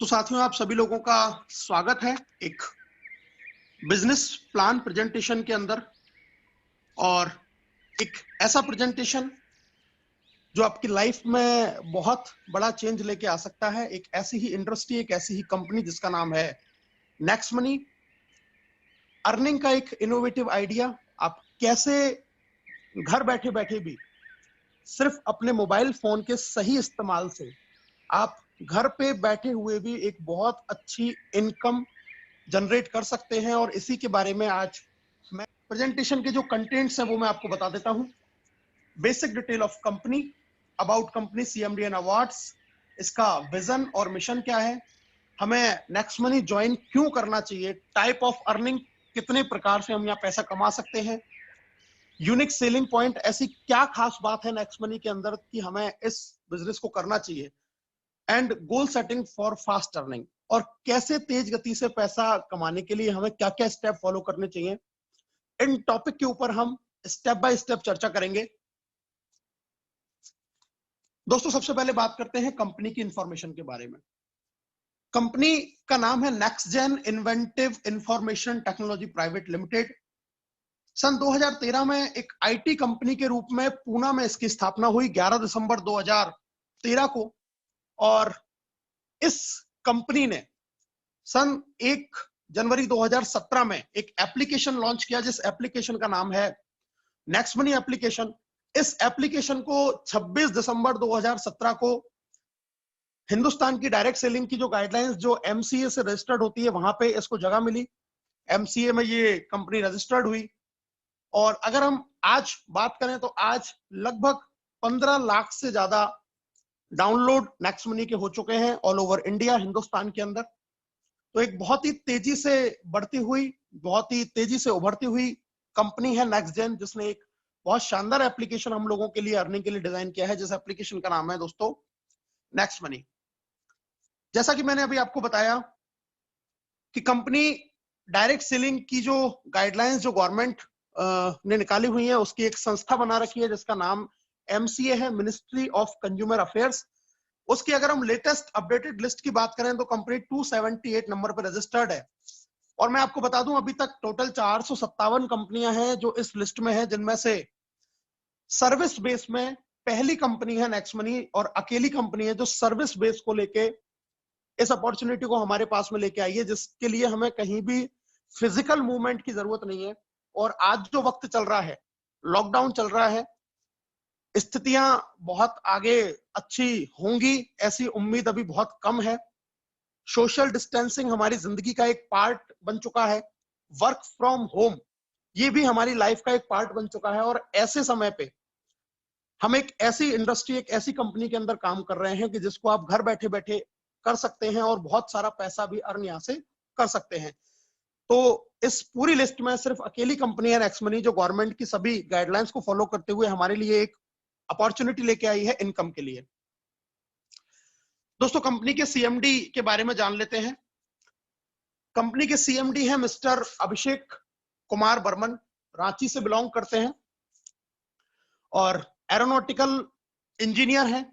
तो साथियों, आप सभी लोगों का स्वागत है एक बिजनेस प्लान प्रेजेंटेशन के अंदर। और एक ऐसा प्रेजेंटेशन जो आपकी लाइफ में बहुत बड़ा चेंज लेके आ सकता है। एक ऐसी ही इंडस्ट्री, एक ऐसी ही कंपनी जिसका नाम है नेक्स्ट मनी। अर्निंग का एक इनोवेटिव आइडिया। आप कैसे घर बैठे बैठे भी सिर्फ अपने मोबाइल फोन के सही इस्तेमाल से आप घर पे बैठे हुए भी एक बहुत अच्छी इनकम जनरेट कर सकते हैं। और इसी के बारे में आज मैं प्रेजेंटेशन के जो कंटेंट्स हैं वो मैं आपको बता देता हूं। Basic detail of company, about company, CMD and awards, इसका विजन और मिशन क्या है, हमें नेक्स्ट मनी ज्वाइन क्यों करना चाहिए, टाइप ऑफ अर्निंग, कितने प्रकार से हम यहाँ पैसा कमा सकते हैं, यूनिक सेलिंग पॉइंट, ऐसी क्या खास बात है नेक्स्ट मनी के अंदर कि हमें इस बिजनेस को करना चाहिए, and goal setting for fast earning, और कैसे तेज गति से पैसा कमाने के लिए हमें क्या क्या स्टेप फॉलो करने चाहिए। इन टॉपिक के ऊपर हम स्टेप बाय स्टेप चर्चा करेंगे। दोस्तों, सबसे पहले बात करते हैं कंपनी की इंफॉर्मेशन के बारे में। कंपनी का नाम है next gen inventive information technology private limited. सन 2013 में एक आईटी कंपनी के रूप में पूना में इसकी स्थापना हुई 11 दिसंबर 2013 को। और इस कंपनी ने सन 1 जनवरी 2017 में एक एप्लीकेशन लॉन्च किया जिस एप्लीकेशन का नाम है नेक्स्ट मनी एप्लीकेशन। इस एप्लीकेशन को 26 दिसंबर 2017 को हिंदुस्तान की डायरेक्ट सेलिंग की जो गाइडलाइंस जो एमसीए से रजिस्टर्ड होती है वहां पे इसको जगह मिली। एमसीए में ये कंपनी रजिस्टर्ड हुई। और अगर हम आज बात करें तो आज लगभग 15 लाख से ज्यादा डाउनलोड नेक्स्ट मनी के हो चुके हैं ऑल ओवर इंडिया, हिंदुस्तान के अंदर। तो एक बहुत ही तेजी से बढ़ती हुई, बहुत ही तेजी से उभरती हुई कंपनी है नेक्स्ट जेन, जिसने एक बहुत शानदार एप्लीकेशन हम लोगों के लिए अर्निंग के लिए डिजाइन किया है, जिस एप्लीकेशन का नाम है दोस्तों नेक्स्ट मनी। जैसा कि मैंने अभी आपको बताया कि कंपनी डायरेक्ट सेलिंग की जो गाइडलाइंस जो गवर्नमेंट ने निकाली हुई है उसकी एक संस्था बना रखी है जिसका नाम एमसीए है, मिनिस्ट्री ऑफ कंज्यूमर अफेयर्स। उसकी अगर हम लेटेस्ट अपडेटेड लिस्ट की बात करें तो कंपनी 278 नंबर पर रजिस्टर्ड है। और मैं आपको बता दूं अभी तक टोटल 457 कंपनियां हैं जो इस लिस्ट में है, जिनमें से सर्विस बेस में पहली कंपनी है नेक्स्ट मनी, और अकेली कंपनी है जो सर्विस बेस को लेके इस अपॉर्चुनिटी को हमारे पास में लेके आई है, जिसके लिए हमें कहीं भी फिजिकल मूवमेंट की जरूरत नहीं है। और आज जो वक्त चल रहा है, लॉकडाउन चल रहा है, स्थितियां बहुत आगे अच्छी होंगी ऐसी उम्मीद अभी बहुत कम है। सोशल डिस्टेंसिंग हमारी जिंदगी का एक पार्ट बन चुका है। वर्क फ्रॉम होम ये भी हमारी लाइफ का एक पार्ट बन चुका है। और ऐसे समय पे हम एक ऐसी इंडस्ट्री, एक ऐसी कंपनी के अंदर काम कर रहे हैं कि जिसको आप घर बैठे बैठे कर सकते हैं और बहुत सारा पैसा भी अर्न यहां से कर सकते हैं। तो इस पूरी लिस्ट में सिर्फ अकेली कंपनी है नेक्स्ट मनी जो गवर्नमेंट की सभी गाइडलाइंस को फॉलो करते हुए हमारे लिए एक अपॉर्चुनिटी लेके आई है इनकम के लिए। दोस्तों, कंपनी के सीएमडी के बारे में जान लेते हैं। कंपनी के सीएमडी है मिस्टर अभिषेक कुमार बर्मन, रांची से बिलोंग करते हैं और एरोनॉटिकल इंजीनियर हैं।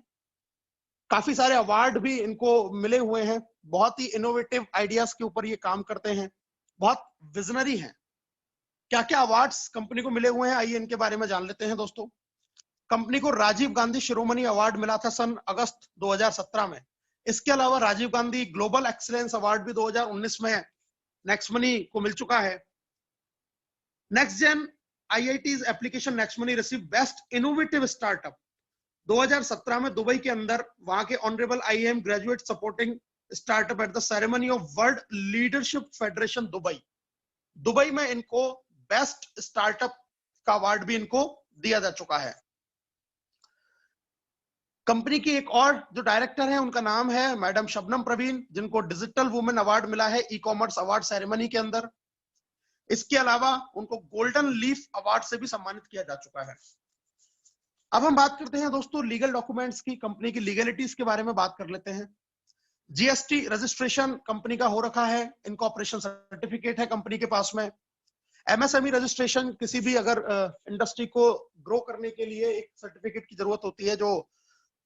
काफी सारे अवार्ड भी इनको मिले हुए हैं। बहुत ही इनोवेटिव आइडियाज के ऊपर ये काम करते हैं, बहुत विजनरी हैं। क्या क्या अवार्ड्स कंपनी को मिले हुए हैं आइए इनके बारे में जान लेते हैं। दोस्तों, कंपनी को राजीव गांधी शिरोमणि अवार्ड मिला था सन अगस्त 2017 में। इसके अलावा Rajiv Gandhi global excellence award भी 2019 में नेक्स्ट मनी को मिल चुका है। Next gen IITs application next money receive best innovative startup 2017 में दुबई के अंदर वहां के honourable I M graduate supporting startup at the ceremony of world leadership federation Dubai. Dubai में इनको बेस्ट स्टार्टअप का अवार्ड भी इनको दिया जा चुका है। कंपनी की एक और जो डायरेक्टर है उनका नाम है मैडम शबनम प्रवीण, जिनको डिजिटल वुमेन अवार्ड मिला है ई कॉमर्स अवार्ड सेरेमनी के अंदर। इसके अलावा उनको गोल्डन लीफ अवार्ड से भी सम्मानित किया जा चुका है। अब हम बात करते हैं दोस्तों लीगल डॉक्यूमेंट्स की, कंपनी की लीगलिटीज के बारे में बात कर लेते हैं। जीएसटी रजिस्ट्रेशन कंपनी का हो रखा है, इनकॉर्पोरेशन सर्टिफिकेट है कंपनी के पास में। एमएसएमई रजिस्ट्रेशन, किसी भी अगर इंडस्ट्री को ग्रो करने के लिए एक सर्टिफिकेट की जरूरत होती है जो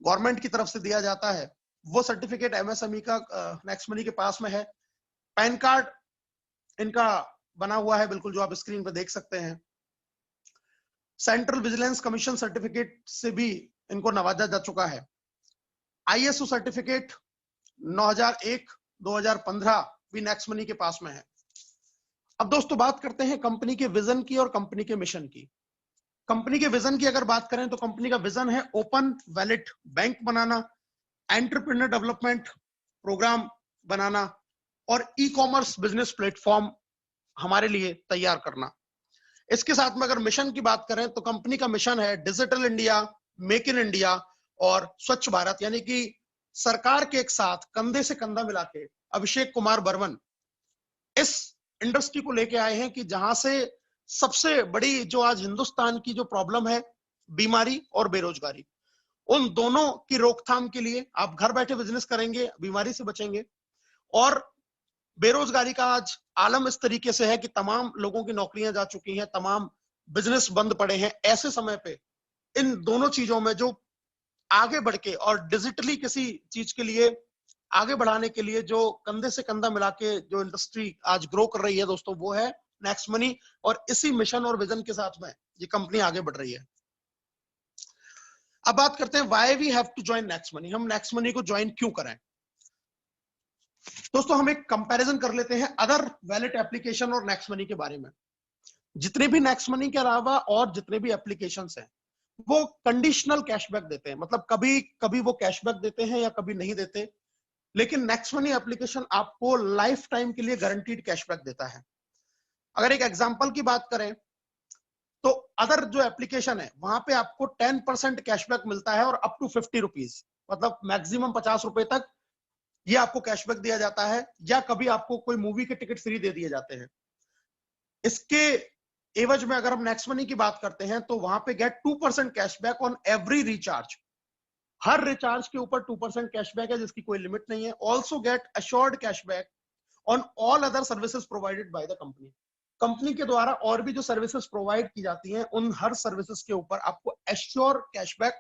गवर्नमेंट की तरफ से दिया जाता है, वो सर्टिफिकेट एमएसएमई का नेक्स्ट मनी के पास में है। पैन कार्ड इनका बना हुआ है बिल्कुल, जो आप स्क्रीन पर देख सकते हैं। सेंट्रल विजिलेंस कमीशन सर्टिफिकेट से भी इनको नवाजा जा चुका है। आईएसओ सर्टिफिकेट 9001-2015 भी नेक्स्ट मनी के पास में है। अब दोस्तों बात करते हैं कंपनी के विजन की और कंपनी के मिशन की। कंपनी के विजन की अगर बात करें तो कंपनी का विजन है ओपन वैलेट बैंक बनाना, एंटरप्रेन्योर डेवलपमेंट प्रोग्राम बनाना और ई कॉमर्स बिजनेस प्लेटफॉर्म हमारे लिए तैयार करना। इसके साथ में अगर मिशन की बात करें तो कंपनी का मिशन है digital India, make in India और स्वच्छ भारत, यानी कि सरकार के एक साथ कंधे से कंधा मिला के अभिषेक कुमार बर्मन इस इंडस्ट्री को लेके आए हैं कि जहां से सबसे बड़ी जो आज हिंदुस्तान की जो प्रॉब्लम है, बीमारी और बेरोजगारी, उन दोनों की रोकथाम के लिए आप घर बैठे बिजनेस करेंगे, बीमारी से बचेंगे। और बेरोजगारी का आज आलम इस तरीके से है कि तमाम लोगों की नौकरियां जा चुकी हैं, तमाम बिजनेस बंद पड़े हैं। ऐसे समय पे इन दोनों चीजों में जो आगे बढ़ के और डिजिटली किसी चीज के लिए आगे बढ़ाने के लिए जो कंधे से कंधा मिला के जो इंडस्ट्री आज ग्रो कर रही है दोस्तों, वो है नेक्स्ट मनी। और इसी मिशन और विजन के साथ में ये कंपनी आगे बढ़ रही है। अब बात करते हैं why we have to join Next Money. हम नेक्स्ट मनी को ज्वाइन क्यों करें? दोस्तों हम एक कंपैरिजन कर लेते हैं अदर वैलेट एप्लीकेशन और नेक्स्ट मनी के बारे में। जितने भी नेक्स्ट मनी के अलावा और जितने भी एप्लीकेशंस हैं वो कंडीशनल कैशबैक देते हैं, मतलब कभी कभी वो कैशबैक देते हैं या कभी नहीं देते। लेकिन नेक्स्ट मनी एप्लीकेशन आपको लाइफ टाइम के लिए गारंटीड कैशबैक देता है। अगर एक एग्जांपल की बात करें तो अदर जो एप्लीकेशन है वहां पे आपको 10% कैशबैक मिलता है और अप टू 50 रुपीज, मतलब मैक्सिमम 50 रुपए तक ये आपको कैशबैक दिया जाता है, या कभी आपको कोई मूवी के टिकट फ्री दे दिए जाते हैं। इसके एवज में अगर हम नेक्स्ट मनी की बात करते हैं तो वहां पे get 2% cashback on every recharge. हर रिचार्ज के ऊपर 2% कैशबैक है जिसकी कोई लिमिट नहीं है। Also get assured cashback on all other services provided by the company. Company के द्वारा और भी जो सर्विसेज प्रोवाइड की जाती हैं उन हर सर्विसेज के ऊपर आपको एश्योर कैशबैक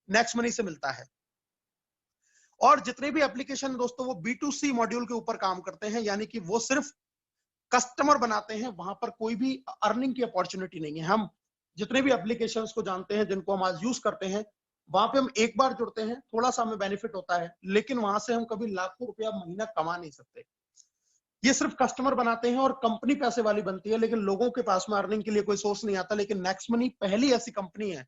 नेक्स्ट मनी से मिलता है। और जितने भी एप्लीकेशन दोस्तों वो B2C मॉड्यूल के ऊपर काम करते हैं, यानी कि वो सिर्फ कस्टमर बनाते हैं, वहां पर कोई भी अर्निंग की अपॉर्चुनिटी नहीं है। हम जितने भी एप्लीकेशंस को जानते हैं जिनको हम आज यूज करते हैं, वहां पे हम एक बार जुड़ते हैं, थोड़ा सा हमें बेनिफिट होता है, लेकिन वहां से हम कभी लाखों रुपया महीना कमा नहीं सकते। ये सिर्फ कस्टमर बनाते हैं और कंपनी पैसे वाली बनती है, लेकिन लोगों के पास में अर्निंग के लिए कोई सोर्स नहीं आता। लेकिन नेक्स्ट मनी पहली ऐसी कंपनी है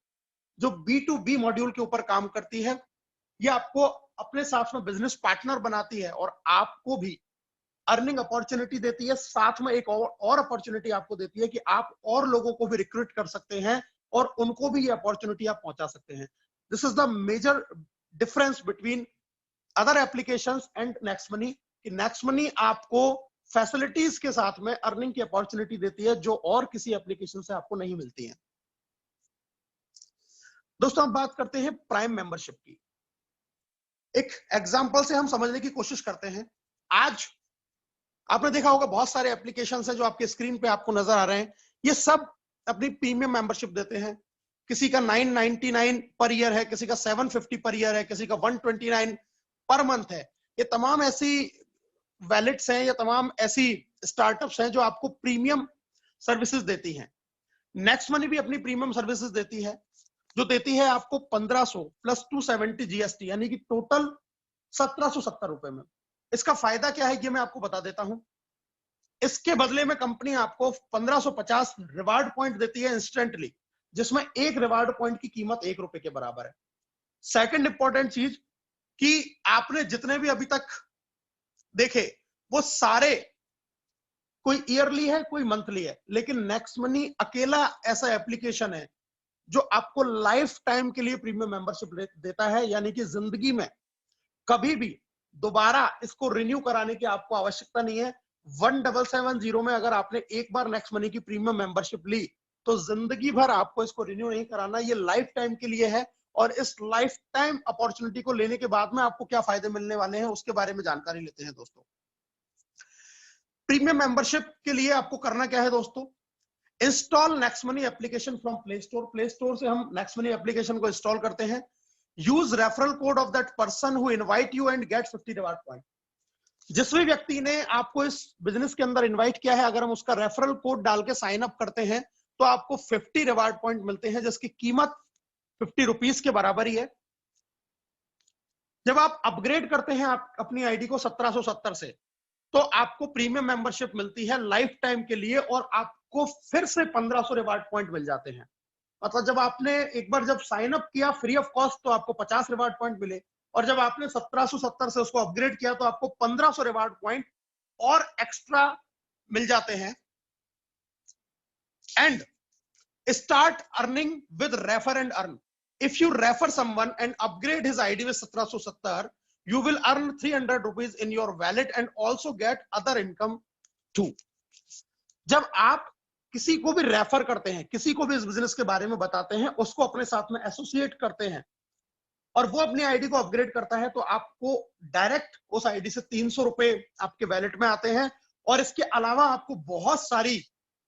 जो B2B मॉड्यूल के ऊपर काम करती है। ये आपको अपने साथ में बिजनेस पार्टनर बनाती है और आपको भी अर्निंग अपॉर्चुनिटी देती है। साथ में एक और अपॉर्चुनिटी आपको देती है कि आप और लोगों को भी रिक्रूट कर सकते हैं और उनको भी ये अपॉर्चुनिटी आप पहुंचा सकते हैं। This is the major difference between other applications and Next Money, कि नेक्स्ट मनी आपको फैसिलिटीज के साथ में अर्निंग की अपॉर्चुनिटी देती है जो और किसी एप्लीकेशन से आपको नहीं मिलती है। दोस्तों हम बात करते हैं प्राइम मेंबरशिप की। एक एग्जांपल से हम समझने की कोशिश करते हैं। आज आपने देखा होगा बहुत सारे एप्लीकेशंस हैं जो आपके स्क्रीन पे आपको नजर आ रहे हैं, ये सब अपनी प्रीमियम मेंबरशिप देते हैं। किसी का 999 पर ईयर है, किसी का 750 पर ईयर है, किसी का 129 पर मंथ है। ये तमाम ऐसी वैलेट्स हैं या तमाम ऐसी स्टार्टअप्स हैं जो आपको प्रीमियम सर्विसेज देती हैं। नेक्स्ट मनी भी अपनी प्रीमियम सर्विसेज देती है, जो देती है आपको 1500 प्लस 270 GST, यानी कि टोटल 1770 रुपए में। इसका फायदा क्या है ये मैं आपको बता देता हूं। इसके बदले में कंपनी आपको 1550 रिवार्ड पॉइंट देती है इंस्टेंटली, जिसमें एक रिवार्ड पॉइंट की कीमत 1 रुपए के बराबर है। सेकंड इंपॉर्टेंट चीज कि आपने जितने भी अभी तक देखे वो सारे कोई ईयरली है, कोई मंथली है, लेकिन नेक्स्ट मनी अकेला ऐसा एप्लीकेशन है जो आपको लाइफ टाइम के लिए प्रीमियम मेंबरशिप देता है, यानी कि जिंदगी में कभी भी दोबारा इसको रिन्यू कराने की आपको आवश्यकता नहीं है। 1770 में अगर आपने एक बार नेक्स्ट मनी की प्रीमियम मेंबरशिप ली तो जिंदगी भर आपको इसको रिन्यू नहीं कराना, ये लाइफ टाइम के लिए है। और इस लाइफ टाइम अपॉर्चुनिटी को लेने के बाद में आपको क्या फायदे मिलने वाले हैं उसके बारे में जानकारी लेते हैं दोस्तों। प्रीमियम मेंबरशिप के लिए आपको करना क्या है दोस्तों? Install Next Money application from Play Store. Play Store से हम नेक्स्ट मनी एप्लीकेशन को इंस्टॉल करते हैं। Use referral code of that person who invite you and get 50 reward point. जिस भी व्यक्ति ने आपको इस बिजनेस के अंदर इनवाइट किया है, अगर हम उसका रेफरल कोड डाल के साइन अप करते हैं तो आपको 50 रिवार्ड पॉइंट मिलते हैं, जिसकी कीमत 50 रुपीज के बराबर ही है। जब आप अपग्रेड करते हैं आप अपनी आईडी को 1770 से, तो आपको प्रीमियम मेंबरशिप मिलती है लाइफ टाइम के लिए, और आपको फिर से 1500 रिवार्ड पॉइंट मिल जाते हैं। मतलब जब आपने एक बार जब साइन अप किया फ्री ऑफ कॉस्ट तो आपको 50 रिवार्ड पॉइंट मिले, और जब आपने 1770 से उसको अपग्रेड किया तो आपको 1500 रिवार्ड पॉइंट और एक्स्ट्रा मिल जाते हैं। And start earning with refer and earn. If you refer someone and upgrade his ID with 1770, you will earn 300 rupees in your wallet and also get other income too. जब आप किसी को भी refer करते हैं, किसी को भी इस बिजनेस के बारे में बताते हैं, उसको अपने साथ में एसोसिएट करते हैं और वो अपनी आईडी को अपग्रेड करता है, तो आपको डायरेक्ट उस आईडी से 300 रुपए आपके वैलेट में आते हैं। और इसके अलावा आपको बहुत सारी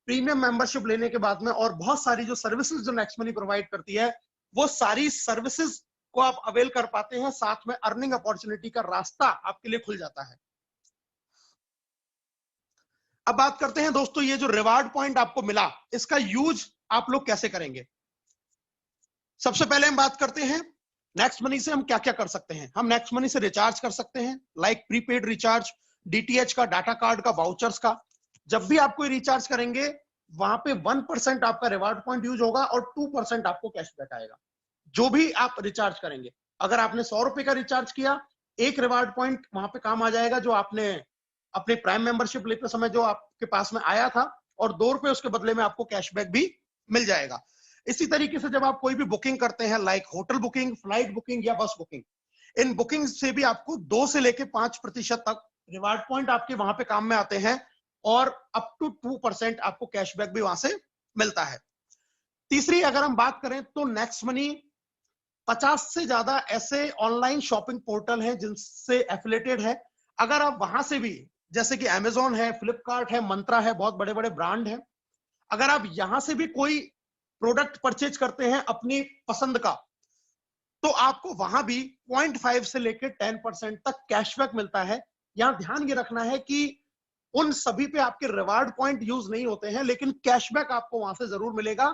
प्रीमियम मेंबरशिप लेने के बाद में और बहुत सारी जो सर्विसेज जो नेक्स्ट मनी प्रोवाइड करती है, वो सारी सर्विसेज को आप अवेल कर पाते हैं। साथ में अर्निंग अपॉर्चुनिटी का रास्ता आपके लिए खुल जाता है। अब बात करते हैं दोस्तों, ये जो रिवार्ड पॉइंट आपको मिला, इसका यूज आप लोग कैसे करेंगे। सबसे पहले हम बात करते हैं नेक्स्ट मनी से हम क्या क्या कर सकते हैं। हम नेक्स्ट मनी से रिचार्ज कर सकते हैं, लाइक प्रीपेड रिचार्ज, डीटीएच का, डाटा कार्ड का, वाउचर्स का। जब भी आप कोई रिचार्ज करेंगे वहां पे 1% आपका रिवार्ड पॉइंट यूज होगा और 2% आपको कैशबैक आएगा। जो भी आप रिचार्ज करेंगे, अगर आपने 100 रुपए का रिचार्ज किया, एक रिवार्ड पॉइंट वहां पे काम आ जाएगा जो आपने अपने प्राइम मेंबरशिप लेते समय जो आपके पास में आया था, और 2 रुपए उसके बदले में आपको कैशबैक भी मिल जाएगा। इसी तरीके से जब आप कोई भी बुकिंग करते हैं, like hotel booking, flight booking या बस बुकिंग, इन बुकिंग से भी आपको 2 से लेके 5% तक रिवार्ड पॉइंट आपके वहां पे काम में आते हैं, और अप टू 2% आपको कैशबैक भी वहां से मिलता है। तीसरी अगर हम बात करें तो नेक्स्ट मनी 50 से ज्यादा ऐसे ऑनलाइन शॉपिंग पोर्टल हैं जिनसे एफिलिएटेड है। अगर आप वहां से भी, जैसे कि अमेजोन है, फ्लिपकार्ट है, मंत्रा है, बहुत बड़े बड़े ब्रांड हैं, अगर आप यहां से भी कोई प्रोडक्ट परचेज करते हैं अपनी पसंद का, तो आपको वहां भी 0.5 से लेकर 10% तक कैशबैक मिलता है। यहां ध्यान ये रखना है कि उन सभी पे आपके रिवार्ड पॉइंट यूज नहीं होते हैं, लेकिन कैशबैक आपको वहां से जरूर मिलेगा।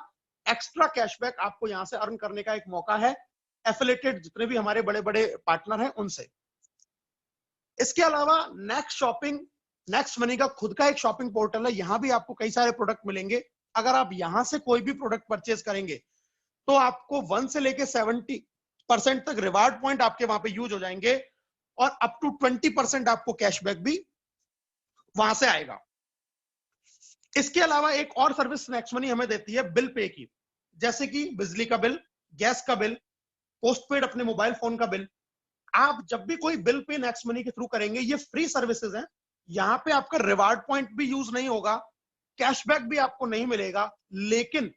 एक्स्ट्रा कैशबैक आपको यहां से अर्न करने का एक मौका है, एफिलिएटेड जितने भी हमारे बड़े बड़े पार्टनर हैं उनसे। इसके अलावा नेक्स्ट शॉपिंग, नेक्स्ट मनी का खुद का एक शॉपिंग पोर्टल है, यहां भी आपको कई सारे प्रोडक्ट मिलेंगे। अगर आप यहां से कोई भी प्रोडक्ट परचेज करेंगे तो आपको 1 से लेके 70% तक रिवार्ड पॉइंट आपके वहां पे यूज हो जाएंगे, और अप टू 20% आपको कैशबैक भी वहां से आएगा। इसके अलावा एक और सर्विस नेक्स्ट मनी हमें देती है बिल पे की, जैसे कि बिजली का बिल, गैस का बिल, पोस्टपेड अपने मोबाइल फोन का बिल। आप जब भी कोई बिल पे नेक्स्ट मनी के थ्रू करेंगे, ये फ्री सर्विसेज हैं, यहां पे आपका रिवार्ड पॉइंट भी यूज नहीं होगा, कैशबैक भी आपको नहीं मिलेगा, लेकिन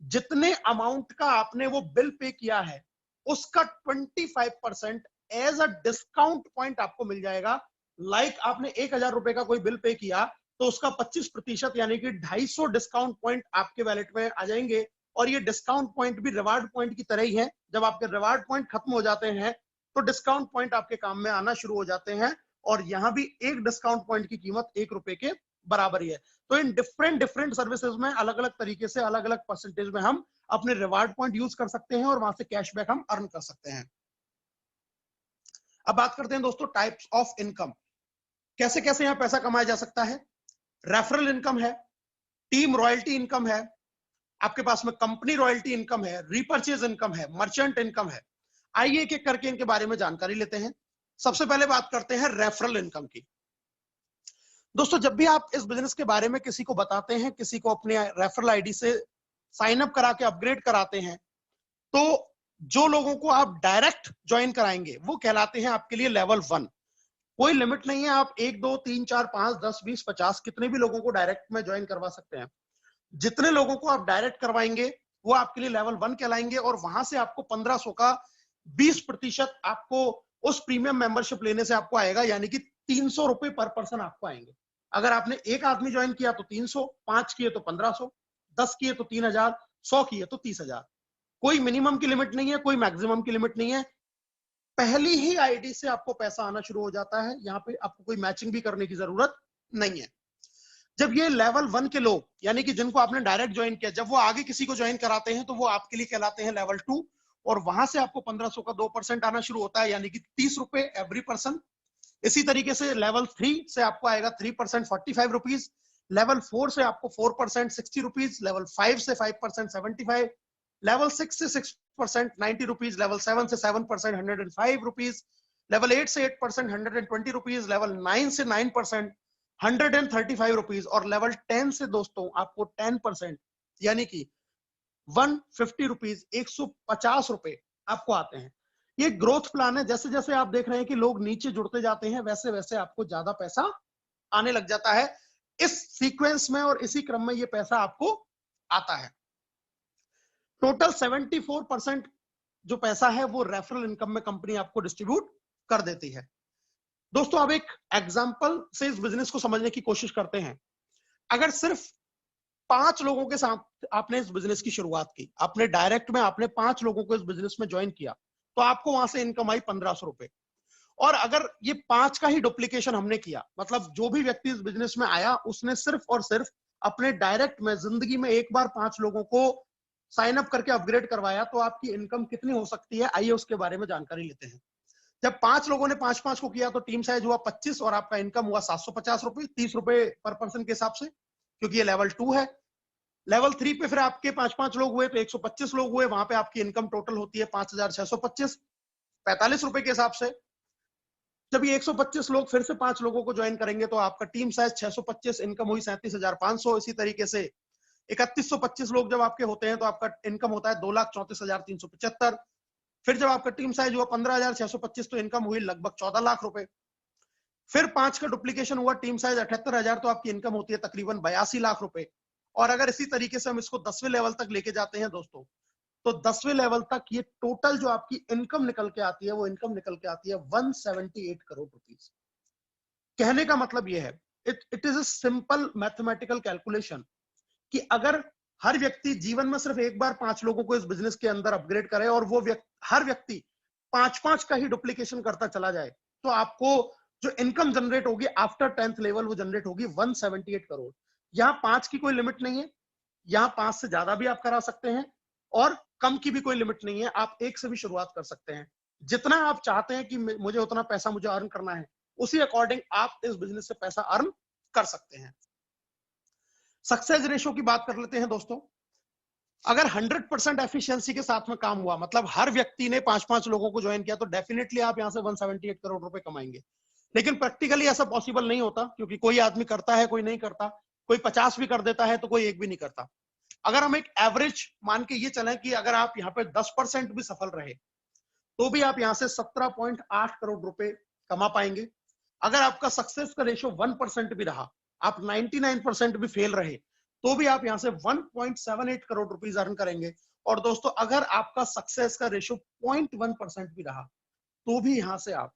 जितने अमाउंट का आपने वो बिल पे किया है उसका 25% एज अ डिस्काउंट पॉइंट आपको मिल जाएगा। लाइक आपने 1000 रुपए का कोई बिल पे किया तो उसका 25% यानी कि 250 डिस्काउंट पॉइंट आपके वैलेट में आ जाएंगे। और ये डिस्काउंट पॉइंट भी रिवार्ड पॉइंट की तरह ही है, जब आपके रिवार्ड पॉइंट खत्म हो जाते हैं तो डिस्काउंट पॉइंट आपके काम में आना शुरू हो जाते हैं, और यहां भी एक डिस्काउंट पॉइंट की कीमत 1 रुपए के बराबर ही है। तो इन डिफरेंट सर्विसेज में अलग अलग तरीके से अलग अलग परसेंटेज में हम अपने रिवार्ड पॉइंट यूज कर सकते हैं और वहां से कैशबैक हम अर्न कर सकते हैं। अब बात करते हैं दोस्तों टाइप्स ऑफ इनकम, कैसे कैसे यहां पैसा कमाया जा सकता है। रेफरल इनकम है, टीम रॉयल्टी इनकम है, आपके पास में कंपनी रॉयल्टी इनकम है, रीपर्चेज इनकम है, मर्चेंट इनकम है। आइए एक एक करके इनके बारे में जानकारी लेते हैं। सबसे पहले बात करते हैं रेफरल इनकम की। दोस्तों जब भी आप इस बिजनेस के बारे में किसी को बताते हैं, किसी को अपने रेफरल आईडी से साइन अप करा के अपग्रेड कराते हैं, तो जो लोगों को आप डायरेक्ट ज्वाइन कराएंगे वो कहलाते हैं आपके लिए लेवल 1। कोई लिमिट नहीं है, आप 1 2 3 4 5 10 20 50 कितने भी लोगों को डायरेक्ट में ज्वाइन करवा सकते हैं। जितने लोगों को आप डायरेक्ट करवाएंगे वो आपके लिए लेवल 1 कहलाएंगे, और वहां से आपको 1500 का 20% आपको उस प्रीमियम मेंबरशिप लेने से आपको आएगा, यानी कि 300 रुपए पर पर्सन आपको आएंगे। अगर आपने एक आदमी ज्वाइन किया तो 300, 5 किए तो 1500, 10 किए तो 3000, 100 किए तो 30,000। कोई मिनिमम की लिमिट नहीं है, कोई मैक्सिमम की लिमिट नहीं है। पहली ही आईडी से आपको पैसा आना शुरू हो जाता है। यहाँ पे आपको कोई मैचिंग भी करने की जरूरत नहीं है। जब ये लेवल 1 के लोग, यानी कि जिनको आपने डायरेक्ट ज्वाइन किया, जब वो आगे किसी को ज्वाइन कराते हैं तो वो आपके लिए कहलाते हैं लेवल 2, और वहां से आपको 1500 का 2% आना शुरू होता है, यानी कि 30 रुपए एवरी पर्सन। इसी तरीके से लेवल 3 से आपको आएगा 3% 45 रुपीज, लेवल 4 से आपको 4% 60 रुपीज, लेवल 5 से 5% 75, लेवल 6 से 6% 90 रुपीज, लेवल 7 से 7% 105 रुपीज, लेवल 8 से 8% 120 रुपीज, लेवल 9 से 9% 135 रुपीज, और लेवल 10 से दोस्तों आपको 10% यानी कि 150 रुपीज 150 रुपए आपको आते हैं। ये ग्रोथ प्लान है। जैसे जैसे आप देख रहे हैं कि लोग नीचे जुड़ते जाते हैं, वैसे वैसे आपको ज्यादा पैसा आने लग जाता है। इस सीक्वेंस में और इसी क्रम में ये पैसा आपको आता है। टोटल 74% जो पैसा है वो रेफरल इनकम में कंपनी आपको डिस्ट्रीब्यूट कर देती है। दोस्तों अब एक एग्जांपल से इस बिजनेस को समझने की कोशिश करते हैं। अगर सिर्फ 5 लोगों के साथ आपने इस बिजनेस की शुरुआत की, आपने डायरेक्ट में आपने 5 लोगों को इस बिजनेस में ज्वाइन किया, तो आपको वहां से इनकम आई 1500 रुपए। और अगर ये 5 का ही डुप्लीकेशन हमने किया, मतलब जो भी व्यक्ति इस बिजनेस में आया उसने सिर्फ और सिर्फ अपने डायरेक्ट में जिंदगी में एक बार 5 लोगों को साइन अप करके अपग्रेड करवाया, तो आपकी इनकम कितनी हो सकती है, आइए उसके बारे में जानकारी लेते हैं। जब 5 लोगों ने 5-5 को किया तो टीम साइज हुआ 25 और आपका इनकम हुआ 750 रुपए, 30 रुपए पर पर्सन के हिसाब से, क्योंकि ये लेवल 2 है। लेवल 3 पे फिर आपके 5-5 लोग हुए तो 125 लोग हुए, वहां पे आपकी इनकम टोटल होती है 5625 45 रुपए के हिसाब से। जब ये 125 लोग फिर से 5 लोगों को ज्वाइन करेंगे तो आपका टीम साइज 625, इनकम हुई 37,500। इसी तरीके से 3125 लोग जब आपके होते हैं तो आपका इनकम होता है 2,34,375। फिर जब आपका टीम साइज हुआ 15,625 तो इनकम हुई लगभग 14 लाख रुपए। फिर 5 का डुप्लीकेशन हुआ, टीम साइज 78,000, तो आपकी इनकम होती है तकरीबन 82 लाख रुपए। और अगर इसी तरीके से हम इसको 10वें लेवल तक लेके जाते हैं दोस्तों, तो 10वें लेवल तक ये टोटल जो आपकी इनकम निकल के आती है, वो इनकम निकल के आती है 178 करोड़ रुपीस। कहने का मतलब ये है, it is a simple mathematical calculation कि अगर हर व्यक्ति जीवन में सिर्फ एक बार 5 लोगों को इस बिजनेस के अंदर अपग्रेड करे और वो हर व्यक्ति 5-5 का ही डुप्लीकेशन करता चला जाए, तो आपको जो इनकम जनरेट होगी आफ्टर 10th लेवल वो जनरेट होगी 178 करोड़। यहाँ 5 की कोई लिमिट नहीं है, यहाँ 5 से ज्यादा भी आप करा सकते हैं और कम की भी कोई लिमिट नहीं है। आप 1 से भी शुरुआत कर सकते हैं। जितना आप चाहते हैं कि मुझे उतना पैसा मुझे अर्न करना है, उसी अकॉर्डिंग आप इस बिजनेस से पैसा अर्न कर सकते हैं। सक्सेस रेशियो की बात कर लेते हैं दोस्तों। अगर 100% एफिशिएंसी के साथ में काम हुआ, मतलब हर व्यक्ति ने 5-5 लोगों को ज्वाइन किया, तो डेफिनेटली आप यहां से 178 करोड़ रुपए कमाएंगे। लेकिन प्रैक्टिकली ऐसा पॉसिबल नहीं होता, क्योंकि कोई आदमी करता है, कोई नहीं करता, कोई 50 भी कर देता है तो कोई 1 भी नहीं करता। अगर हम एक एवरेज मान के ये चलें कि अगर आप यहाँ पे 10% भी सफल रहे तो भी आप यहाँ से 17.8 करोड़ रुपए कमा पाएंगे। अगर आपका सक्सेस का रेशियो 1% भी रहा, आप 99% भी फेल रहे, तो भी आप यहाँ से 1.78 करोड़ रुपीस अर्न करेंगे। और दोस्तों अगर आपका सक्सेस का रेशियो 0.1% भी रहा, तो भी यहाँ से आप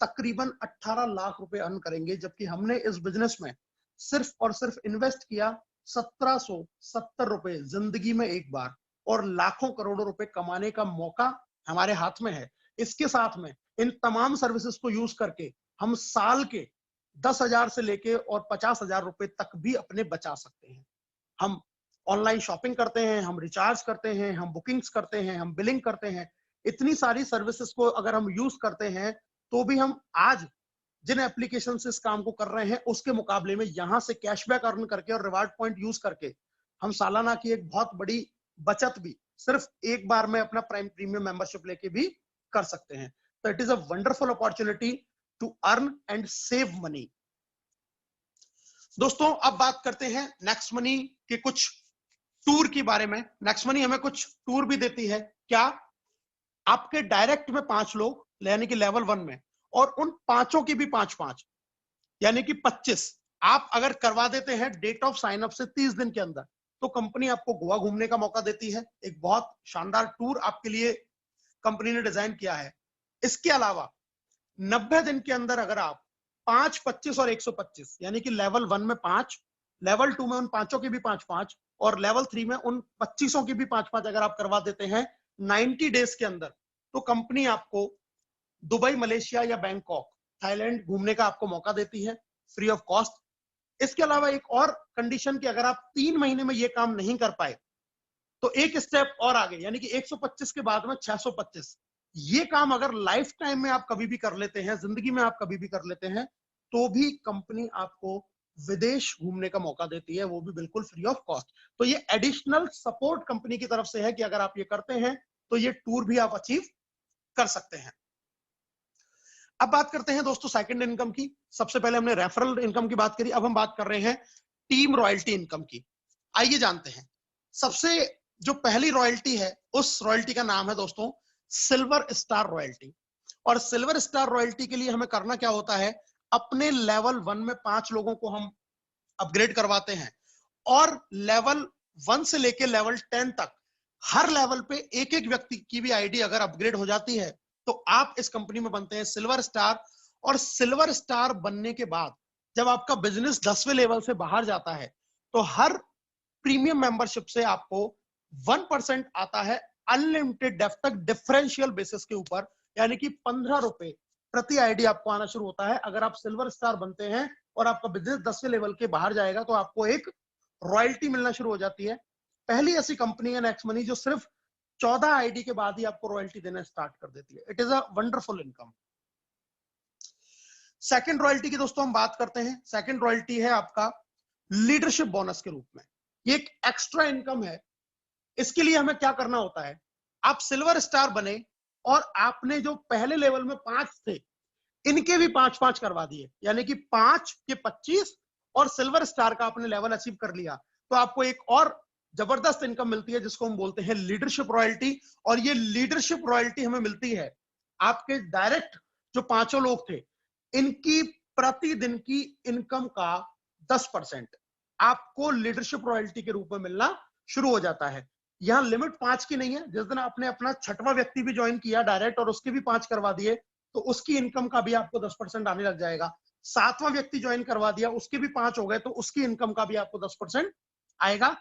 तकरीबन 18 लाख रुपए अर्न करेंगे। जबकि हमने इस बिजनेस में सिर्फ और सिर्फ इन्वेस्ट किया 1770 रुपए जिंदगी में एक बार, और लाखों करोड़ों रुपए कमाने का मौका हमारे हाथ में है। इसके साथ में इन तमाम सर्विसेज को यूज करके हम साल के 10,000 से लेके और 50,000 रुपए तक भी अपने बचा सकते हैं। हम ऑनलाइन शॉपिंग करते हैं, हम रिचार्ज करते हैं, हम बुकिंग्स करते हैं, हम बिलिंग करते हैं। इतनी सारी सर्विसेज को अगर हम यूज करते हैं, तो भी हम आज जिन एप्लीकेशन से इस काम को कर रहे हैं उसके मुकाबले में यहां से कैशबैक अर्न करके और रिवार्ड पॉइंट यूज करके हम सालाना की एक बहुत बड़ी बचत भी सिर्फ एक बार में अपना प्राइम प्रीमियम मेंबरशिप लेके भी कर सकते हैं। तो it is a wonderful opportunity to earn and save money. दोस्तों अब बात करते हैं नेक्स्ट मनी के कुछ टूर के बारे में। नेक्स्ट मनी हमें कुछ टूर भी देती है। क्या? आपके डायरेक्ट में 5 लोग यानी कि लेवल 1 में, और उन 5 की भी 5-5 यानी कि 25 आप अगर करवा देते हैं डेट ऑफ साइन अप से 30 दिन के अंदर, तो कंपनी आपको गोवा घूमने का मौका देती है। एक बहुत शानदार टूर आपके लिए कंपनी ने डिजाइन किया है। इसके अलावा 90 दिन के अंदर अगर आप 5, 25 और 125 यानी कि लेवल 1 में 5, लेवल 2 में उन 5 की भी 5-5 और लेवल 3 में उन 25 की भी 5-5 अगर आप करवा देते हैं 90 डेज के अंदर, तो कंपनी आपको दुबई, मलेशिया या बैंकॉक, थाईलैंड घूमने का आपको मौका देती है फ्री ऑफ कॉस्ट। इसके अलावा एक और कंडीशन कि अगर आप 3 महीने में ये काम नहीं कर पाए तो एक स्टेप और आगे, यानी कि 125 के बाद में 625, ये काम अगर लाइफ टाइम में आप कभी भी कर लेते हैं, जिंदगी में आप कभी भी कर लेते हैं, तो भी कंपनी आपको विदेश घूमने का मौका देती है, वो भी बिल्कुल फ्री ऑफ कॉस्ट। तो ये एडिशनल सपोर्ट कंपनी की तरफ से है कि अगर आप ये करते हैं तो ये टूर भी आप अचीव कर सकते हैं। अब बात करते हैं दोस्तों सेकंड इनकम की। सबसे पहले हमने रेफरल इनकम की बात करी, अब हम बात कर रहे हैं टीम रॉयल्टी इनकम की। आइए जानते हैं। सबसे जो पहली रॉयल्टी है, उस रॉयल्टी का नाम है दोस्तों सिल्वर स्टार रॉयल्टी। और सिल्वर स्टार रॉयल्टी के लिए हमें करना क्या होता है, अपने लेवल 1 में 5 लोगों को हम अपग्रेड करवाते हैं, और लेवल 1 से लेके लेवल 10 तक हर लेवल पे एक एक व्यक्ति की भी आईडी अगर अपग्रेड हो जाती है तो आप इस कंपनी में बनते हैं सिल्वर स्टार। और सिल्वर स्टार बनने के बाद जब आपका बिजनेस 10वें लेवल से बाहर जाता है तो हर प्रीमियम मेंबरशिप से आपको 1% आता है अनलिमिटेड डेफ तक डिफरेंशियल बेसिस के ऊपर, यानी कि 15 रुपए प्रति आईडी आपको आना शुरू होता है। अगर आप सिल्वर स्टार बनते हैं और आपका बिजनेस 10वें लेवल के बाहर जाएगा तो आपको एक रॉयल्टी मिलना शुरू हो जाती है। पहली ऐसी कंपनी है नेक्स्ट मनी जो सिर्फ 14 आईडी के बाद ही आपको रॉयल्टी देना स्टार्ट कर देती है। It is a wonderful income. Second royalty की दोस्तों हम बात करते हैं। सेकंड रॉयल्टी है आपका लीडरशिप बोनस के रूप में। ये एक एक्स्ट्रा इनकम है। इसके लिए हमें क्या करना होता है, आप सिल्वर स्टार बने और आपने जो पहले लेवल में 5 थे इनके भी 5-5 करवा दिए, यानी कि 5 के 25 और सिल्वर स्टार का आपने लेवल अचीव कर लिया, तो आपको एक और जबरदस्त इनकम मिलती है जिसको हम बोलते हैं लीडरशिप रॉयल्टी। और ये लीडरशिप रॉयल्टी हमें मिलती है आपके डायरेक्ट जो 5 लोग थे इनकी प्रतिदिन की इनकम का 10% आपको लीडरशिप रॉयल्टी के रूप में मिलना शुरू हो जाता है। यहां लिमिट 5 की नहीं है। जिस दिन आपने अपना 6वां व्यक्ति भी ज्वाइन किया डायरेक्ट और उसके भी 5 करवा दिए तो उसकी इनकम का भी आपको 10% आने लग जाएगा। 7वां व्यक्ति ज्वाइन करवा दिया, उसके भी 5 हो गए तो उसकी इनकम का भी आपको 10% आएगा।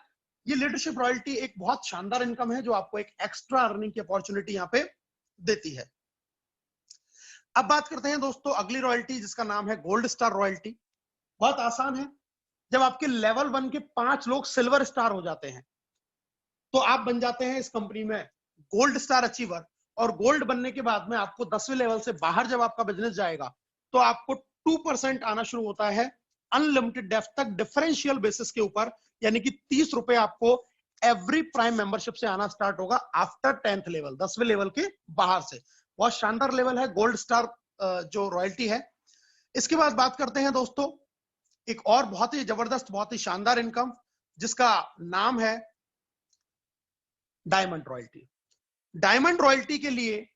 ये लीडरशिप रॉयल्टी एक बहुत शानदार इनकम है जो आपको एक एक्स्ट्रा अर्निंग की अपॉर्चुनिटी यहां पे देती है। अब बात करते हैं दोस्तों अगली रॉयल्टी जिसका नाम है गोल्ड स्टार रॉयल्टी। बहुत आसान है। जब आपके लेवल 1 के 5 लोग सिल्वर स्टार हो जाते हैं तो आप बन जाते हैं इस कंपनी में गोल्ड स्टार अचीवर। और गोल्ड बनने के बाद में आपको 10वें लेवल से बाहर जब आपका बिजनेस जाएगा तो आपको 2% आना शुरू होता है अनलिमिटेड डेफ तक डिफरेंशियल बेसिस के ऊपर, यानी कि 30 रुपए आपको एवरी प्राइम मेंबरशिप से आना स्टार्ट होगा आफ्टर 10th लेवल, 10वें लेवल के बाहर से। बहुत शानदार लेवल है गोल्ड स्टार जो रॉयल्टी है। इसके बाद बात करते हैं दोस्तों एक और बहुत ही जबरदस्त, बहुत ही शानदार इनकम जिसका नाम है डायमंड रॉयल्टी। डायमंड रॉयल्टी के लिए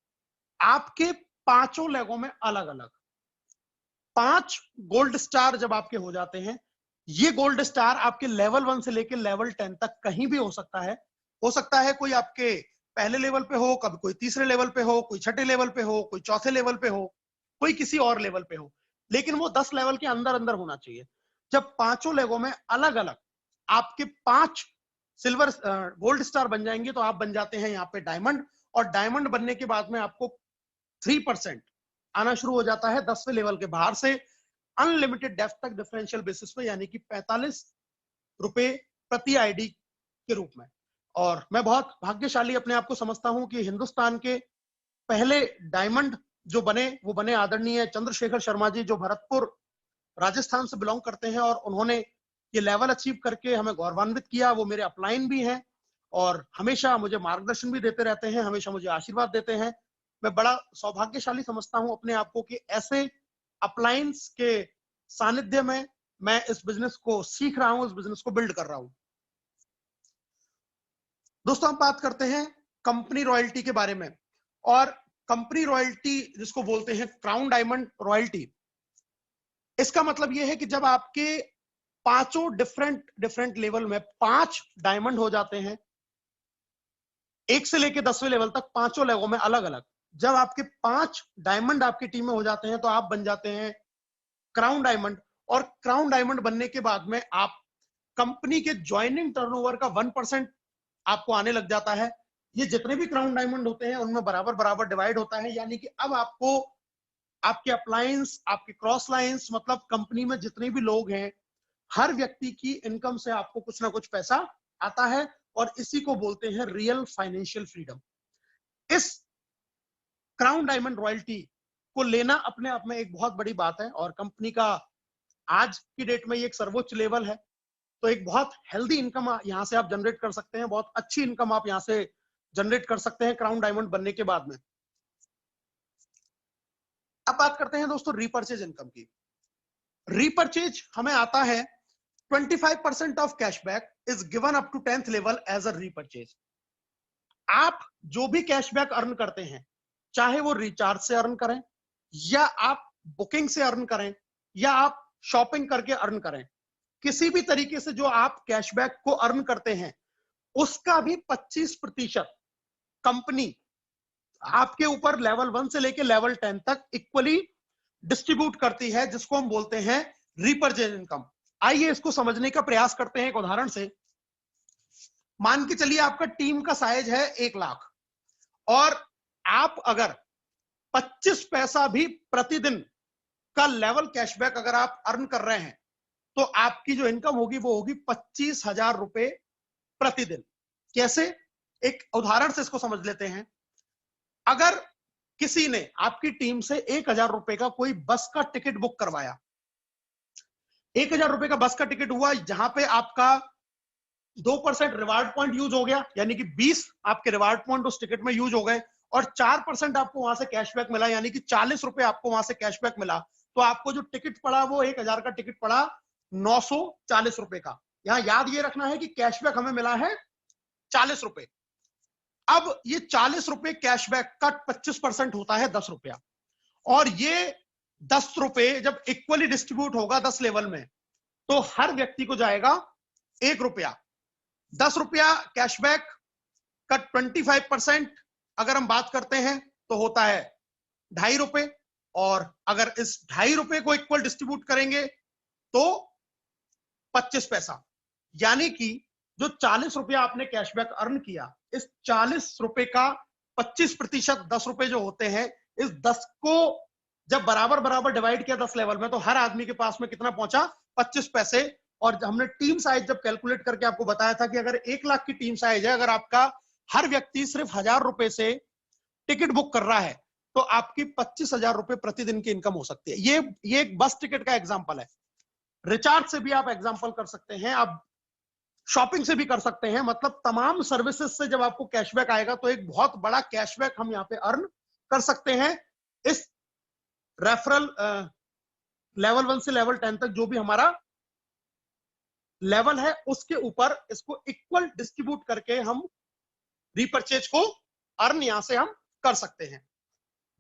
आपके 5 लेगों में अलग अलग 5 गोल्ड स्टार जब आपके हो जाते हैं, ये गोल्ड स्टार आपके लेवल 1 से लेकर लेवल 10 तक कहीं भी हो सकता है। हो सकता है कोई आपके पहले लेवल पे हो, कभी कोई तीसरे लेवल पे हो, कोई छठे लेवल पे हो, कोई चौथे लेवल पे हो, कोई किसी और लेवल पे हो, लेकिन वो 10 लेवल के अंदर अंदर होना चाहिए। जब 5 लेगों में अलग अलग आपके 5 सिल्वर गोल्ड स्टार बन जाएंगे तो आप बन जाते हैं यहाँ पे डायमंड। और डायमंड बनने के बाद में आपको 3% आना शुरू हो जाता है 10वें लेवल के बाहर से अनलिमिटेड डेफ तक डिफरेंशियल बेसिस पे, यानी कि 45 रुपए प्रति आईडी के रूप में। और मैं बहुत भाग्यशाली अपने आप को समझता हूं कि हिंदुस्तान के पहले डायमंड जो बने वो बने आदरणीय चंद्रशेखर शर्मा जी, जो भरतपुर राजस्थान से बिलोंग करते हैं, और उन्होंने ये लेवल अचीव करके हमें गौरवान्वित किया। वो मेरे अपलाइन भी हैं और हमेशा मुझे मार्गदर्शन भी देते रहते हैं, हमेशा मुझे आशीर्वाद देते हैं। मैं बड़ा सौभाग्यशाली समझता हूं अपने आप को कि ऐसे अपलाइंस के सानिध्य में मैं इस बिजनेस को सीख रहा हूं, इस बिजनेस को बिल्ड कर रहा हूं। दोस्तों हम बात करते हैं कंपनी रॉयल्टी के बारे में। और कंपनी रॉयल्टी जिसको बोलते हैं क्राउन डायमंड रॉयल्टी, इसका मतलब यह है कि जब आपके 5 डिफरेंट लेवल में 5 डायमंड हो जाते हैं, 1 से लेके 10वें लेवल तक 5 लेवलों में अलग अलग, जब आपके 5 डायमंड आपकी टीम में हो जाते हैं तो आप बन जाते हैं क्राउन डायमंड। और क्राउन डायमंड बनने के बाद में आप कंपनी के ज्वाइनिंग टर्नओवर का 1% आपको आने लग जाता है। ये जितने भी क्राउन डायमंड होते हैं उनमें बराबर बराबर डिवाइड होता है, यानी कि अब आपको आपके अप्लायंस, आपके क्रॉस लाइंस, मतलब कंपनी में जितने भी लोग हैं, हर व्यक्ति की इनकम से आपको कुछ ना कुछ पैसा आता है, और इसी को बोलते हैं रियल फाइनेंशियल फ्रीडम। इस क्राउन डायमंड रॉयल्टी को लेना अपने आप में एक बहुत बड़ी बात है, और कंपनी का आज की डेट में ये एक सर्वोच्च लेवल है। तो एक बहुत हेल्दी इनकम यहां से आप जनरेट कर सकते हैं, बहुत अच्छी इनकम आप यहां से जनरेट कर सकते हैं क्राउन डायमंड बनने के बाद में। अब बात करते हैं दोस्तों रीपर्चेज इनकम की। रीपर्चेज हमें आता है 25% off cashback is given up to 10th level as a repurchase. आप जो भी कैशबैक अर्न करते हैं, चाहे वो रिचार्ज से अर्न करें, या आप बुकिंग से अर्न करें, या आप शॉपिंग करके अर्न करें, किसी भी तरीके से जो आप कैशबैक को अर्न करते हैं, उसका भी 25% कंपनी आपके ऊपर लेवल 1 से लेकर लेवल 10 तक इक्वली डिस्ट्रीब्यूट करती है, जिसको हम बोलते हैं रीपर्चेज इनकम। आइए इसको समझने का प्रयास करते हैं एक उदाहरण से। मान के चलिए आपका टीम का साइज है 1 लाख, और आप अगर 25 पैसा भी प्रतिदिन का लेवल कैशबैक अगर आप अर्न कर रहे हैं, तो आपकी जो इनकम होगी वो होगी 25,000 रुपए प्रतिदिन। कैसे? एक उदाहरण से इसको समझ लेते हैं। अगर किसी ने आपकी टीम से 1,000 रुपए का कोई बस का टिकट बुक करवाया, 1,000 रुपए का बस का टिकट हुआ, जहां पे आपका 2% रिवार्ड पॉइंट यूज हो गया, यानी कि 20 आपके रिवार्ड पॉइंट उस टिकट में यूज हो गए, और 4% आपको वहां से कैशबैक मिला, यानी कि 40 रुपए आपको वहां से कैशबैक मिला। तो आपको जो टिकट पड़ा वो 1,000 का टिकट पड़ा 940 रुपए का। यहां याद ये रखना है कि कैशबैक हमें मिला है 40 रुपए। अब ये 40 रुपए कैशबैक का 25% होता है 10 रुपया, और ये 10 रुपए जब इक्वली डिस्ट्रीब्यूट होगा 10 लेवल में, तो हर व्यक्ति को जाएगा 1 रुपया। 10 रुपया कैशबैक का 25% अगर हम बात करते हैं तो होता है 2.5 रुपए, और अगर इस 2.5 रुपए को इक्वल डिस्ट्रीब्यूट करेंगे तो 25 पैसा। यानी कि जो 40 रुपया आपने कैशबैक अर्न किया, इस 40 रुपए का 25% 10 रुपए जो होते हैं, इस 10 को जब बराबर बराबर डिवाइड किया 10 लेवल में, तो हर आदमी के पास में कितना पहुंचा? 25 पैसे। और हमने टीम साइज जब कैलकुलेट करके आपको बताया था कि अगर 1 लाख की टीम साइज है, अगर आपका हर व्यक्ति सिर्फ 1,000 रुपए से टिकट बुक कर रहा है, तो आपकी 25,000 रुपए प्रतिदिन की इनकम हो सकती है। ये एक बस टिकट का एग्जांपल है। रिचार्ज से भी आप एग्जांपल कर सकते हैं, आप शॉपिंग से भी कर सकते हैं। मतलब तमाम सर्विसेज से जब आपको कैशबैक आएगा, तो एक बहुत बड़ा कैशबैक हम यहाँ पे अर्न कर सकते हैं। इस रेफरल लेवल 1 से लेवल 10 तक जो भी हमारा लेवल है, उसके ऊपर इसको इक्वल डिस्ट्रीब्यूट करके हम रीपर्चेज को अर्न यहां से हम कर सकते हैं।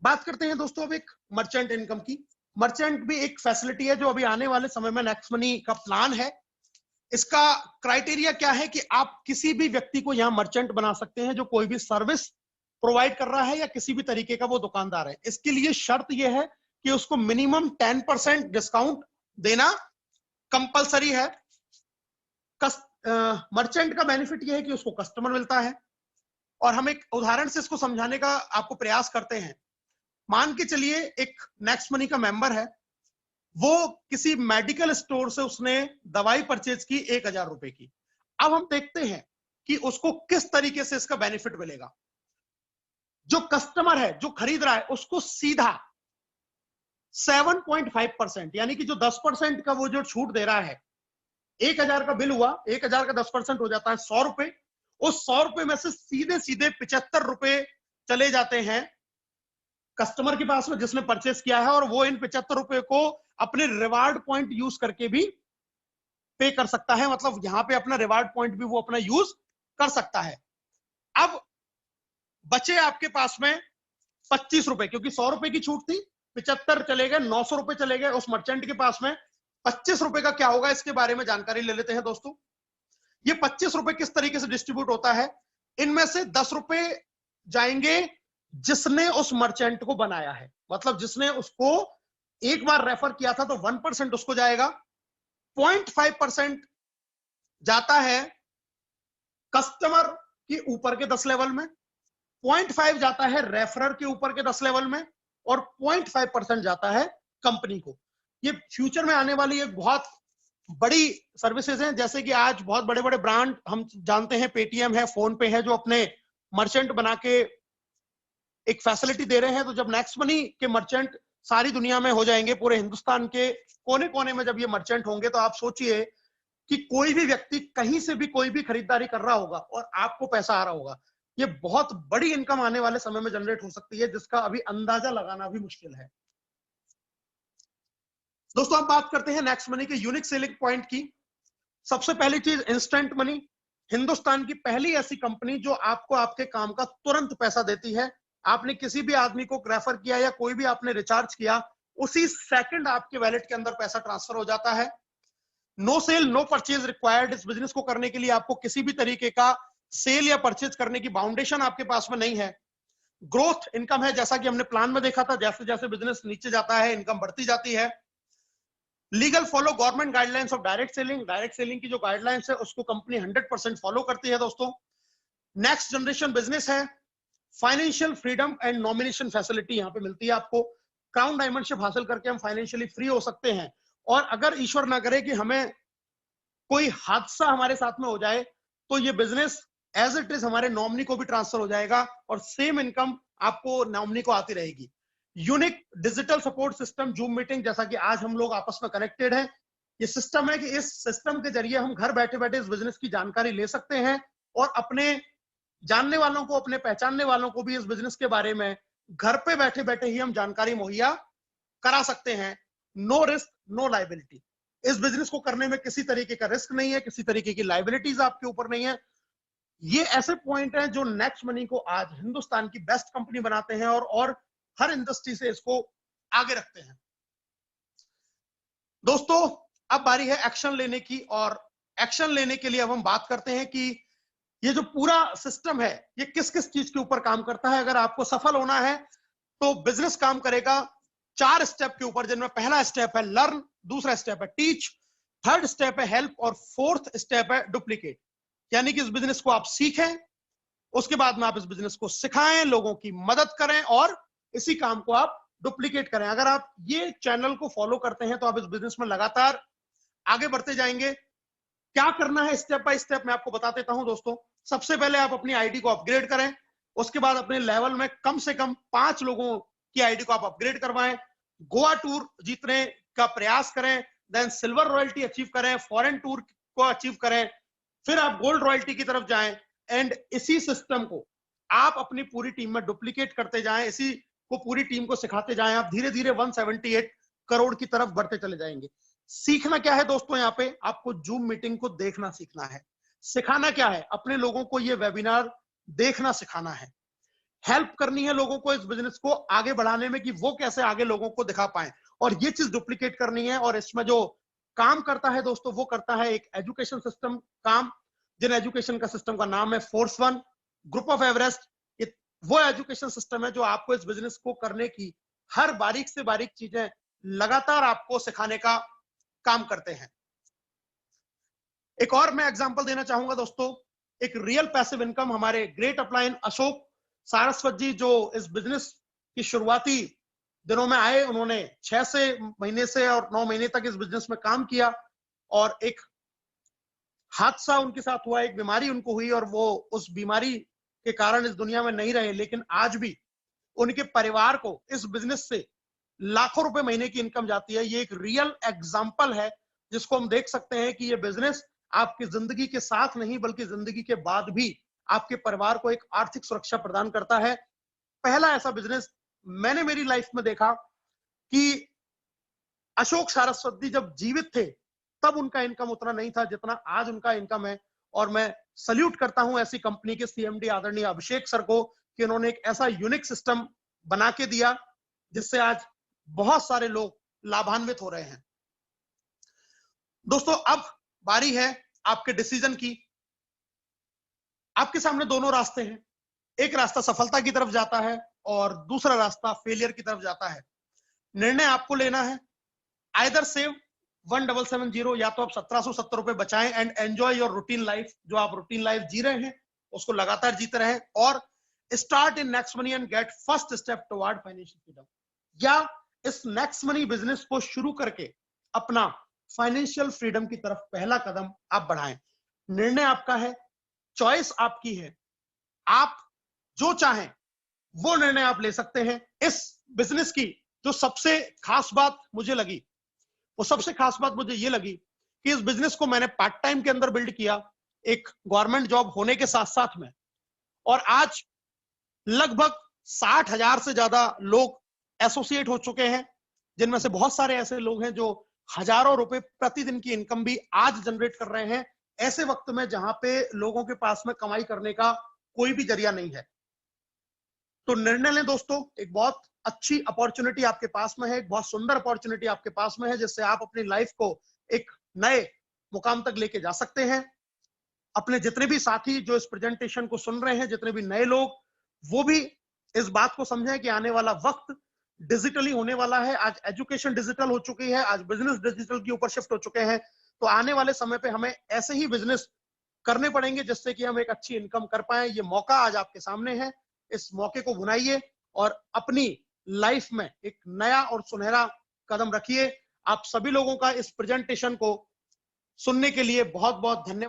बात करते हैं दोस्तों अब एक मर्चेंट इनकम की। मर्चेंट भी एक फैसिलिटी है जो अभी आने वाले समय में नेक्स्ट मनी का प्लान है। इसका क्राइटेरिया क्या है कि आप किसी भी व्यक्ति को यहां मर्चेंट बना सकते हैं जो कोई भी सर्विस प्रोवाइड कर रहा है या किसी भी तरीके का वो दुकानदार है। इसके लिए शर्त यह है कि उसको मिनिमम 10% डिस्काउंट देना कंपलसरी है। मर्चेंट का बेनिफिट यह है कि उसको कस्टमर मिलता है, और हम एक उदाहरण से इसको समझाने का आपको प्रयास करते हैं। मान के चलिए एक नेक्स्ट मनी का मेंबर है, वो किसी मेडिकल स्टोर से उसने दवाई परचेज की 1,000 रुपए की। अब हम देखते हैं कि उसको किस तरीके से इसका बेनिफिट मिलेगा। जो कस्टमर है, जो खरीद रहा है, उसको सीधा 7.5% यानी कि जो 10% का वो जो छूट दे रहा है, 1,000 का बिल हुआ, 1,000 का 10% हो जाता है 100 रुपए। उस 100 रुपए में से सीधे सीधे 75 रुपए चले जाते हैं कस्टमर के पास में जिसने परचेस किया है, और वो इन 75 रुपए को अपने रिवार्ड पॉइंट यूज करके भी पे कर सकता है। मतलब यहां पे अपना रिवार्ड पॉइंट भी वो अपना यूज कर सकता है। अब बचे आपके पास में 25 रुपए, क्योंकि 100 रुपए की छूट थी, 75 चले गए, 900 रुपए चले गए उस मर्चेंट के पास में। 25 रुपए का क्या होगा, इसके बारे में जानकारी ले लेते हैं दोस्तों। ये 25 रुपए किस तरीके से डिस्ट्रीब्यूट होता है? इनमें से 10 रुपए जाएंगे जिसने उस मर्चेंट को बनाया है, मतलब जिसने उसको एक बार रेफर किया था, तो 1% उसको जाएगा। 0.5% जाता है कस्टमर के ऊपर के 10 लेवल में, 0.5 जाता है रेफरर के ऊपर के 10 लेवल में, और 0.5% जाता है कंपनी को। ये फ्यूचर में आने वाली एक बहुत बड़ी सर्विसेज हैं, जैसे कि आज बहुत बड़े बड़े ब्रांड हम जानते हैं, पेटीएम है, फोन पे है, जो अपने मर्चेंट बना के एक फैसिलिटी दे रहे हैं। तो जब नेक्स्ट मनी के मर्चेंट सारी दुनिया में हो जाएंगे, पूरे हिंदुस्तान के कोने कोने में जब ये मर्चेंट होंगे, तो आप सोचिए कि कोई भी व्यक्ति कहीं से भी कोई भी खरीदारी कर रहा होगा और आपको पैसा आ रहा होगा। ये बहुत बड़ी इनकम आने वाले समय में जनरेट हो सकती है, जिसका अभी अंदाजा लगाना भी मुश्किल है। दोस्तों, अब बात करते हैं नेक्स्ट मनी के यूनिक सेलिंग पॉइंट की। सबसे पहली चीज, इंस्टेंट मनी। हिंदुस्तान की पहली ऐसी कंपनी जो आपको आपके काम का तुरंत पैसा देती है। आपने किसी भी आदमी को रेफर किया या कोई भी आपने रिचार्ज किया, उसी सेकंड आपके वैलेट के अंदर पैसा ट्रांसफर हो जाता है। No sale no purchase required. इस बिजनेस को करने के लिए आपको किसी भी तरीके का सेल या परचेज करने की बाउंडेशन आपके पास में नहीं है। ग्रोथ इनकम है, जैसा कि हमने प्लान में देखा था, जैसे जैसे बिजनेस नीचे जाता है इनकम बढ़ती जाती है। Legal follow government guidelines of direct selling. Direct selling की जो गाइडलाइंस है उसको कंपनी 100% फॉलो करती है। दोस्तों, नेक्स्ट जनरेशन बिजनेस है। Financial freedom and nomination facility यहां पे मिलती है आपको। क्राउन डायमंडशिप हासिल करके हम फाइनेंशियली फ्री हो सकते हैं, और अगर ईश्वर ना करे कि हमें कोई हादसा हमारे साथ में हो जाए, तो ये बिजनेस एज इट इज हमारे नॉमिनी को भी ट्रांसफर हो जाएगा और सेम इनकम आपको नॉमिनी को आती रहेगी। Unique digital support system, zoom meeting, जैसा कि आज हम लोग आपस में कनेक्टेड हैं। ये सिस्टम है कि इस सिस्टम के जरिए हम घर बैठे बैठे इस बिजनेस की जानकारी ले सकते हैं और अपने जानने वालों को, अपने पहचानने वालों को भी इस बिजनेस के बारे में घर पे बैठे बैठे ही हम जानकारी मुहैया करा सकते हैं। No risk no liability. इस बिजनेस को करने में किसी तरीके का रिस्क नहीं है, किसी तरीके की लाइबिलिटीज आपके ऊपर नहीं है। ये ऐसे पॉइंट हैं जो नेक्स्ट मनी को आज हिंदुस्तान की बेस्ट कंपनी बनाते हैं और हर इंडस्ट्री से इसको आगे रखते हैं। दोस्तों, अब बारी है एक्शन लेने की, और एक्शन लेने के लिए अब हम बात करते हैं कि ये जो पूरा सिस्टम है ये किस किस चीज के ऊपर काम करता है। अगर आपको सफल होना है तो बिजनेस काम करेगा 4 स्टेप के ऊपर, जिनमें पहला स्टेप है लर्न, दूसरा स्टेप है टीच, थर्ड स्टेप है हेल्प, और फोर्थ स्टेप है डुप्लीकेट। यानी कि इस बिजनेस को आप सीखें, उसके बाद में आप इस बिजनेस को सिखाएं, लोगों की मदद करें, और इसी काम को आप डुप्लीकेट करें। अगर आप ये चैनल को फॉलो करते हैं तो आप इस बिजनेस में लगातार आगे बढ़ते जाएंगे। क्या करना है स्टेप बाय स्टेप मैं आपको बता देता हूं। दोस्तों, सबसे पहले आप अपनी आईडी को अपग्रेड करें। उसके बाद अपने लेवल में कम से कम 5 लोगों की आईडी को आप अपग्रेड करवाएं। गोवा टूर जीतने का प्रयास करें, देन सिल्वर रॉयल्टी अचीव करें, फॉरेन टूर को अचीव करें, फिर आप गोल्ड रॉयल्टी की तरफ जाएं, एंड इसी सिस्टम को आप अपनी पूरी टीम में डुप्लीकेट करते जाएं, इसी को पूरी टीम को सिखाते जाएं। आप धीरे धीरे 178 करोड़ की तरफ बढ़ते चले जाएंगे। सीखना क्या है दोस्तों, यहाँ पे आपको जूम मीटिंग को देखना सीखना है। सिखाना क्या है, अपने लोगों को ये वेबिनार देखना सिखाना है। हेल्प करनी है लोगों को इस बिजनेस को आगे बढ़ाने में कि वो कैसे आगे लोगों को दिखा पाए, और ये चीज डुप्लीकेट करनी है। और इसमें जो काम करता है दोस्तों, वो करता है एक एजुकेशन सिस्टम काम, जिन एजुकेशन का सिस्टम का नाम है force one, group of Everest. वो एजुकेशन सिस्टम है जो आपको इस बिजनेस को करने की हर बारीक से बारीक चीजें लगातार आपको सिखाने का काम करते हैं। एक और मैं एग्जांपल देना चाहूंगा दोस्तों, एक रियल पैसिव इनकम। हमारे ग्रेट अपलाइन अशोक सारस्वत जी, जो इस बिजनेस की शुरुआती दिनों में आए, उन्होंने 6 महीने से और 9 महीने तक इस बिजनेस में काम किया, और एक हादसा उनके साथ हुआ, एक बीमारी उनको हुई, और वो उस बीमारी के कारण इस दुनिया में नहीं रहे। लेकिन आज भी उनके परिवार को इस बिजनेस से लाखों रुपए महीने की इनकम जाती है। ये एक रियल एग्जांपल है जिसको हम देख सकते हैं कि ये बिजनेस आपकी जिंदगी के साथ नहीं बल्कि जिंदगी के बाद भी आपके परिवार को एक आर्थिक सुरक्षा प्रदान करता है। पहला ऐसा बिजनेस मैंने मेरी लाइफ में देखा कि अशोक सारस्वती जब जीवित थे तब उनका इनकम उतना नहीं था जितना आज उनका इनकम है। और मैं सल्यूट करता हूं ऐसी कंपनी के सीएमडी आदरणीय अभिषेक सर को कि उन्होंने एक ऐसा यूनिक सिस्टम बना के दिया जिससे आज बहुत सारे लोग लाभान्वित हो रहे हैं। दोस्तों, अब बारी है आपके डिसीजन की। आपके सामने दोनों रास्ते हैं, एक रास्ता सफलता की तरफ जाता है और दूसरा रास्ता फेलियर की तरफ जाता है। निर्णय आपको लेना है, आइदर सेव 1770, या तो आप 1770 रुपए बचाएं and enjoy your routine life. जो आप रूटीन लाइफ जी रहे हैं उसको लगातार जीते रहें, और start in next money and get first step toward financial freedom. या इस नेक्स्ट मनी बिजनेस को शुरू करके अपना फाइनेंशियल फ्रीडम की तरफ पहला कदम आप बढ़ाएं। निर्णय आपका है, चॉइस आपकी है, आप जो चाहें वो निर्णय आप ले सकते हैं। इस बिजनेस की जो सबसे खास बात मुझे लगी, वो सबसे खास बात मुझे ये लगी कि इस बिजनेस को मैंने पार्ट टाइम के अंदर बिल्ड किया, एक गवर्नमेंट जॉब होने के साथ साथ में, और आज लगभग 60,000 से ज्यादा लोग एसोसिएट हो चुके हैं, जिनमें से बहुत सारे ऐसे लोग हैं जो हजारों रुपए प्रतिदिन की इनकम भी आज जनरेट कर रहे हैं, ऐसे वक्त में जहां पे लोगों के पास में कमाई करने का कोई भी जरिया नहीं है। तो निर्णय लें दोस्तों, एक बहुत अच्छी अपॉर्चुनिटी आपके पास में है, एक बहुत सुंदर अपॉर्चुनिटी आपके पास में है, जिससे आप अपनी लाइफ को एक नए मुकाम तक लेके जा सकते हैं। अपने जितने भी साथी जो इस प्रेजेंटेशन को सुन रहे हैं, जितने भी नए लोग, वो भी इस बात को समझें कि आने वाला वक्त डिजिटली होने वाला है। आज एजुकेशन डिजिटल हो चुकी है, आज बिजनेस डिजिटल के ऊपर शिफ्ट हो चुके हैं। तो आने वाले समय पे हमें ऐसे ही बिजनेस करने पड़ेंगे जिससे कि हम एक अच्छी इनकम कर पाए। ये मौका आज आपके सामने है, इस मौके को भुनाइए और अपनी लाइफ में एक नया और सुनहरा कदम रखिए। आप सभी लोगों का इस प्रेजेंटेशन को सुनने के लिए बहुत बहुत धन्यवाद।